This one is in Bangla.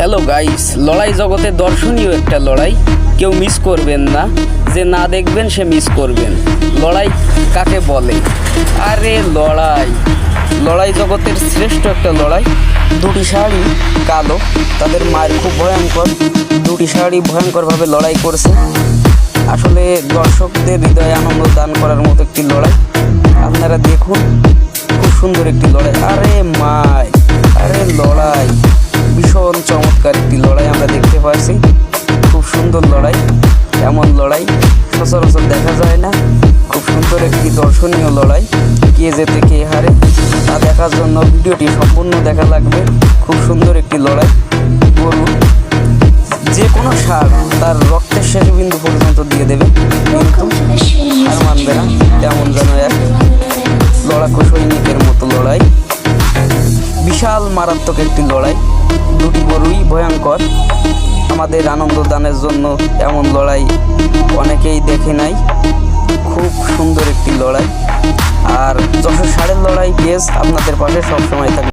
হ্যালো গাইস, লড়াই জগতে দর্শনীয় একটা লড়াই, কেউ মিস করবেন না। যে না দেখবেন সে মিস করবেন। লড়াই কাকে বলে? আরে লড়াই জগতের শ্রেষ্ঠ একটা লড়াই। দুটি ষাঁড়ই কালো, তাদের মায়ের খুব ভয়ঙ্কর। দুটি ষাঁড়ই ভয়ঙ্করভাবে লড়াই করছে। আসলে দর্শকদের হৃদয়ে আনন্দ দান করার মতো একটি লড়াই। আপনারা দেখুন, খুব সুন্দর একটি লড়াই। আরে লড়াই ভীষণ চমৎকার একটি লড়াই আমরা দেখতে পাচ্ছি। খুব সুন্দর লড়াই, এমন লড়াই সচরাচর দেখা যায় না। খুব সুন্দর একটি দর্শনীয় লড়াই। কে জেতে কে হারে তা দেখার জন্য ভিডিওটি সম্পূর্ণ দেখা লাগবে। খুব সুন্দর একটি লড়াই। গরু যে কোনো ষাঁড় তার রক্তের শেষ বিন্দু পর্যন্ত দিয়ে দেবে, কিন্তু হার মানবে না। তেমন যেন এক লড়াকু সৈনিকের মতো লড়াই। বিশাল মারাত্মক একটি লড়াই। দুটি গরুই ভয়ঙ্কর। আমাদের আনন্দ দানের জন্য এমন লড়াই অনেকেই দেখে নাই। খুব সুন্দর একটি লড়াই। আর যশোর ষাঁড়ের লড়াই পেজ আপনাদের পাশে সবসময় থাকবে।